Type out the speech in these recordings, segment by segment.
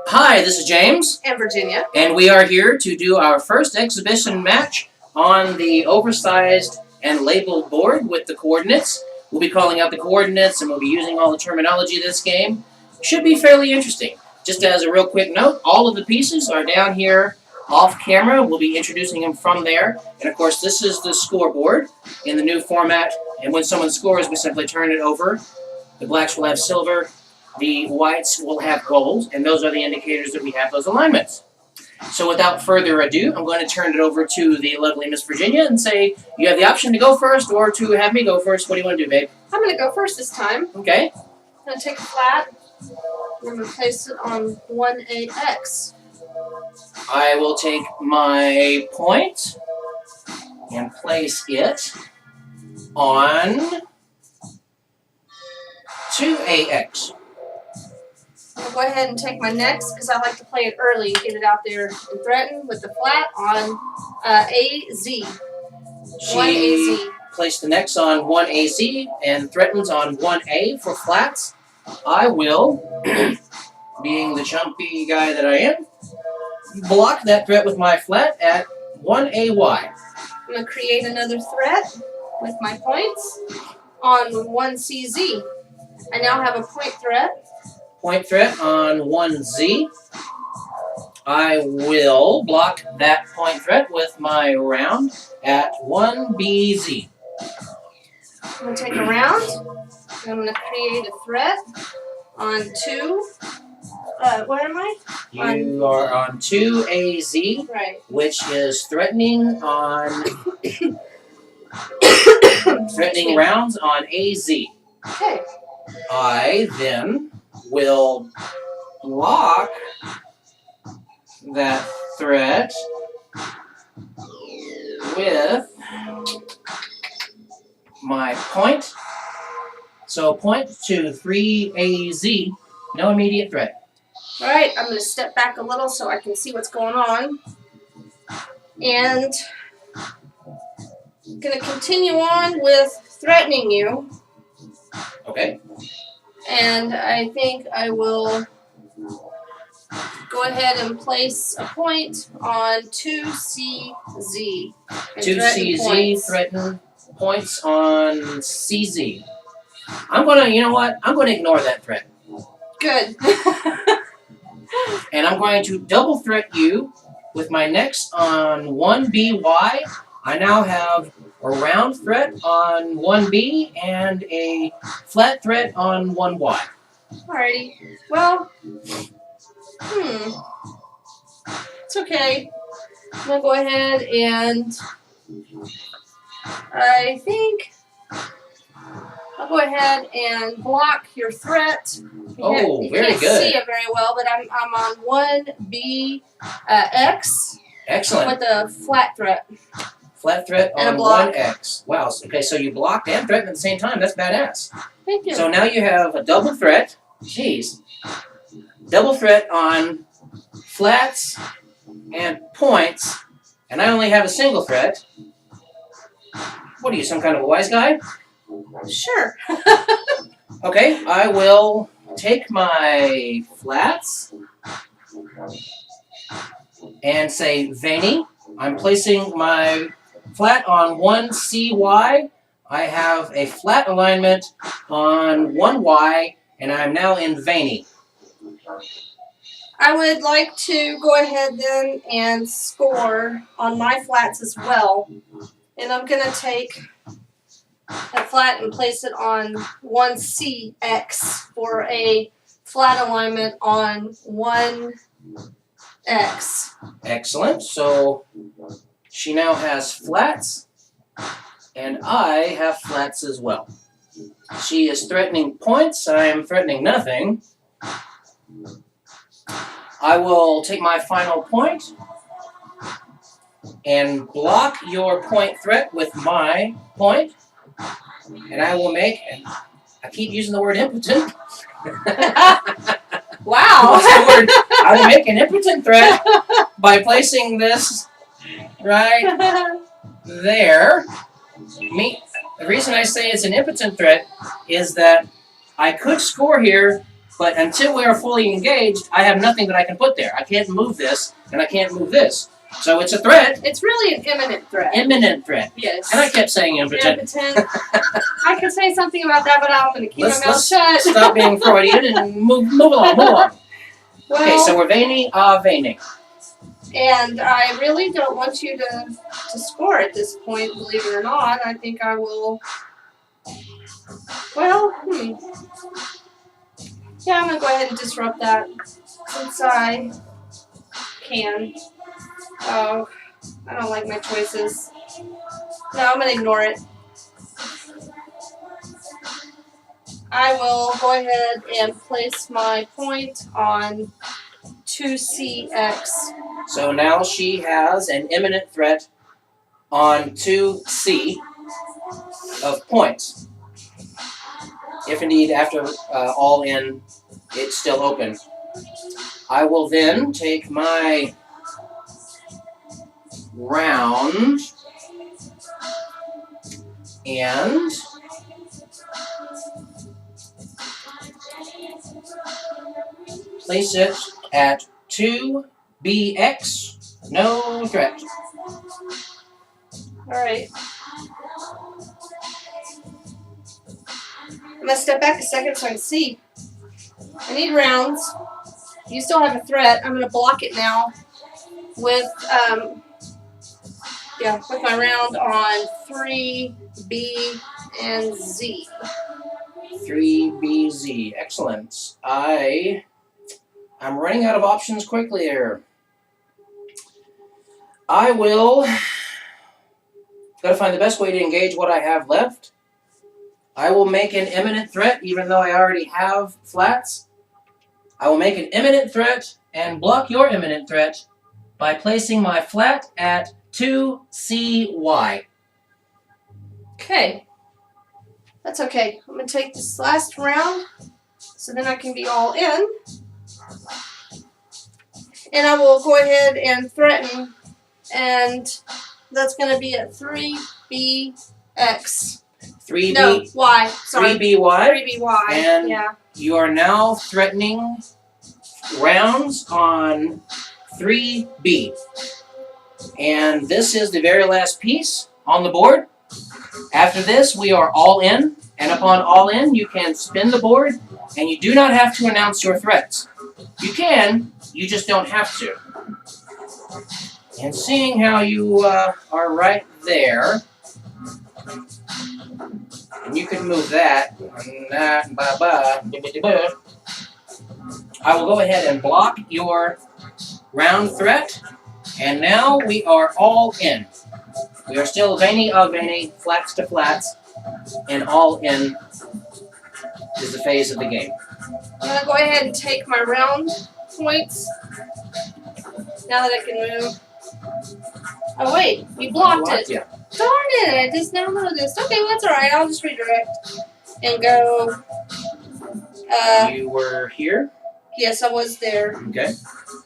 Hi, this is James. And Virginia. And we are here to do our first exhibition match on the oversized and labeled board with the coordinates. We'll be calling out the coordinates and we'll be using all the terminology of this game. Should be fairly interesting. Just as a real quick note, all of the pieces are down here off camera. We'll be introducing them from there. And of course, this is the scoreboard in the new format. And when someone scores, we simply turn it over. The blacks will have silver. The whites will have gold, and those are the indicators that we have those alignments. So without further ado, I'm going to turn it over to the lovely Miss Virginia and say you have the option to go first or to have me go first. What do you want to do, babe? I'm going to go first this time. Okay. I'm going to take a flat. I'm going to place it on 1AX. I will take my point and place it on 2AX. I'm going to go ahead and take my next because I like to play it early and get it out there and threaten with the flat on AZ. She 1AZ. placed the next on 1AZ and threatens on 1A for flats. I will, being the chumpy guy that I am, block that threat with my flat at 1AY. I'm going to create another threat with my points on 1CZ. I now have a point threat. Point threat on 1Z. I will block that point threat with my round at 1BZ. I'm going to take a round. And I'm going to create a threat on 2. Where am I? You are on 2AZ, Right. which is threatening on threatening rounds on AZ. Okay. I then will block that threat with my point. So point to 3AZ, no immediate threat. All right, I'm going to step back a little so I can see what's going on. And I'm going to continue on with threatening you. Okay. And I think I will go ahead and place a point on 2CZ. and threaten 2CZ, points. threaten points on CZ. I'm going to, you know what? I'm going to ignore that threat. Good. And I'm going to double threat you with my next on 1BY. I now have a round threat on 1B and a flat threat on 1Y. Alrighty. Well, it's okay. I'm going to go ahead and I think I'll go ahead and block your threat. You Very can't good. see it very well, but I'm on 1BX Excellent. with a flat threat. Flat threat And a on block. 1X. Wow. Okay, so you blocked and threatened at the same time. That's badass. Thank you. So now you have a double threat. Jeez. Double threat on flats and points, and I only have a single threat. What are you, some kind of a wise guy? Sure. Okay, I will take my flats and say Veni. I'm placing my flat on 1CY. I have a flat alignment on 1Y, and I'm now in Veni. I would like to go ahead then and score on my flats as well. And I'm going to take a flat and place it on 1CX for a flat alignment on 1X. Excellent. So she now has flats, and I have flats as well. She is threatening points. I am threatening nothing. I will take my final point and block your point threat with my point, and I will make, I keep using the word impotent. Wow. What's the word? I will make an impotent threat by placing this right there. The reason I say it's an impotent threat is that I could score here But until we are fully engaged, I have nothing that I can put there. I can't move this, and I can't move this. So it's a threat. It's really an imminent threat. Imminent threat. Yes. And I kept saying impotent. Impotent. I could say something about that, but I'm going to keep my mouth Let's shut. stop being Freudian and move along. Well, Okay, so we're veiny, veining. and I really don't want you to score at this point, believe it or not. I think I will. Well, yeah, I'm going to go ahead and disrupt that since I can. Oh, I don't like my choices. No, I'm going to ignore it. I will go ahead and place my point on 2CX. So now she has an imminent threat on 2C of points. If indeed after all in, it's still open. I will then take my round and place it at 2BX. No threat. Alright. I'm going to step back a second so I can see. I need rounds. You still have a threat. I'm going to block it now with my round on 3B and Z. 3BZ. Excellent. I'm running out of options quickly here. I will gotta find the best way to engage what I have left. I will make an imminent threat, even though I already have flats. I will make an imminent threat and block your imminent threat by placing my flat at 2CY. Okay. That's okay. I'm going to take this last round so then I can be all in. And I will go ahead and threaten, and that's going to be at 3BX. 3B. No, Y. Sorry. 3BY. 3BY. And yeah. you are now threatening rounds on 3B. And this is the very last piece on the board. After this, we are all in. And upon all in, you can spin the board, and you do not have to announce your threats. You can, you just don't have to. And seeing how you are right there, and you can move that, and that, I will go ahead and block your round threat, and now we are all in. We are still veiny of veiny, flats to flats, and all in is the phase of the game. I'm going to go ahead and take my round points now that I can move. Oh, wait. You blocked it. Yeah. Darn it. I just now noticed. Okay, well, that's all right. I'll just redirect and go. You were here? Yes, I was there. Okay.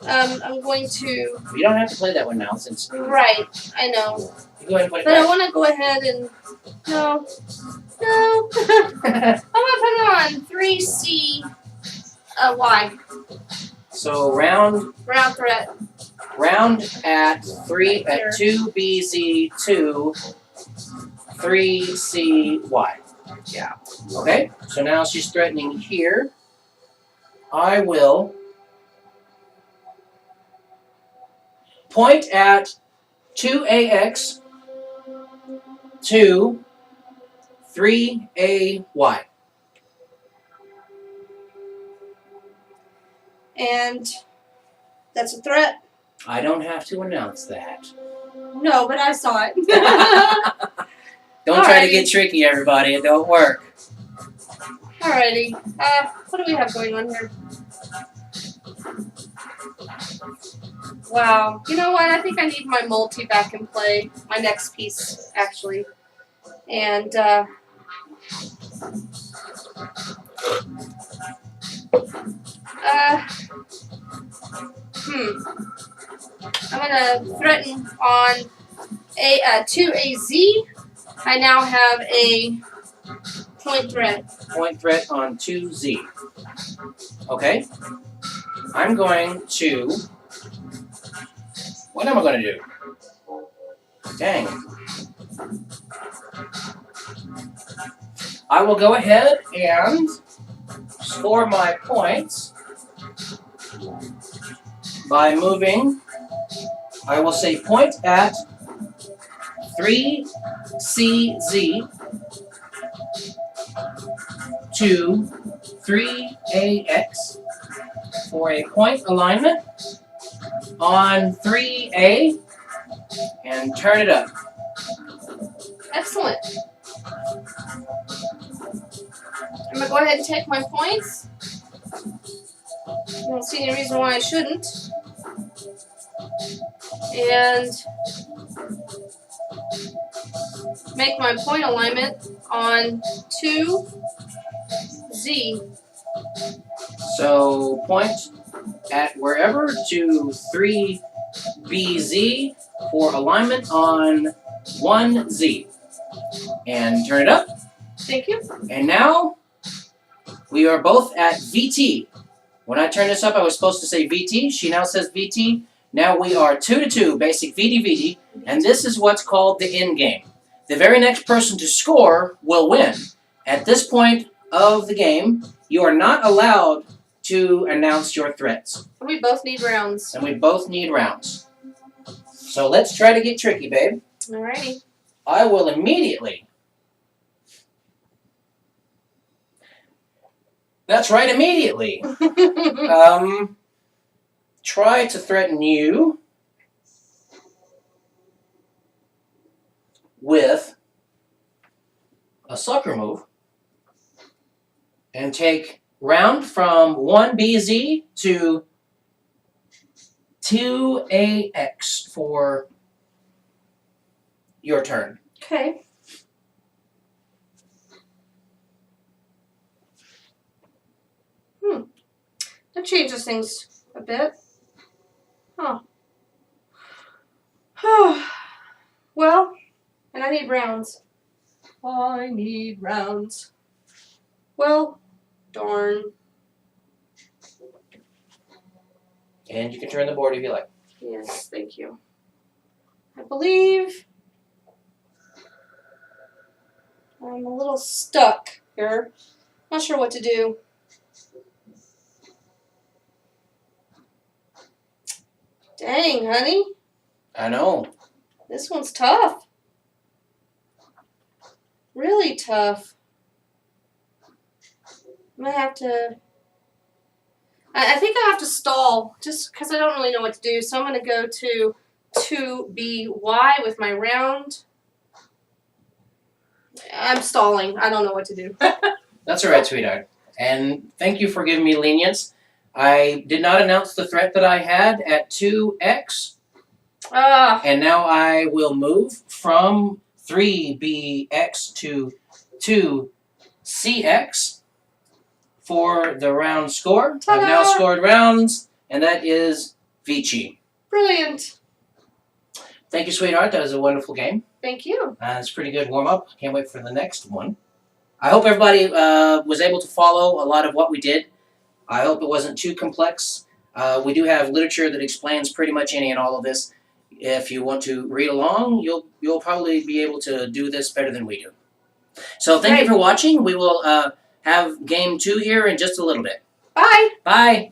I'm going to. You don't have to play that one now since. Right. I know. You go ahead and put it But I back. want to go ahead and. No. No. I'm going to put it on 3C. Y. So round threat. Round at 2BZ2 3CY. Yeah. Okay. So now she's threatening here. I will point at 2AX 3AY. And that's a threat. I don't have to announce that. No, but I saw it. Don't try to get tricky, everybody. It don't work. Alrighty. What do we have going on here? Wow. You know what? I think I need my multi back in play. My next piece, actually. And, I'm gonna threaten on 2AZ. I now have a point threat. Point threat on 2Z. Okay. I'm going to... What am I going to do? Dang. I will go ahead and score my points by moving, I will say point at 3CZ to 3AX for a point alignment on 3A and turn it up. Excellent. I'm going to go ahead and take my points. I don't see any reason why I shouldn't. And make my point alignment on 2Z. So point at wherever to 3BZ for alignment on 1Z. And turn it up. Thank you. And now we are both at VT. When I turned this up, I was supposed to say VT. She now says VT. Now we are 2-2, basic VT, and this is what's called the end game. The very next person to score will win. At this point of the game, you are not allowed to announce your threats. We both need rounds. And we both need rounds. So let's try to get tricky, babe. Alrighty. I will immediately... That's right, immediately. Try to threaten you with a sucker move and take round from 1BZ to 2AX for your turn. Okay. That changes things a bit. Huh. Well, and I need rounds. I need rounds. Well, darn. And you can turn the board if you like. Yes, thank you. I believe I'm a little stuck here. Not sure what to do. Dang, honey. I know. This one's tough. Really tough. I'm going to have to... I think I have to stall just because I don't really know what to do. So I'm going to go to 2BY with my round. I'm stalling. I don't know what to do. That's all right, sweetheart. And thank you for giving me lenience. I did not announce the threat that I had at 2X. And now I will move from 3BX to 2CX for the round score. Ta-da! I've now scored rounds, and that is Vici. Brilliant. Thank you, sweetheart. That was a wonderful game. Thank you. It's a pretty good warm-up. Can't wait for the next one. I hope everybody was able to follow a lot of what we did. I hope it wasn't too complex. We do have literature that explains pretty much any and all of this. If you want to read along, you'll probably be able to do this better than we do. So thank you for watching. We will have game 2 here in just a little bit. Bye. Bye.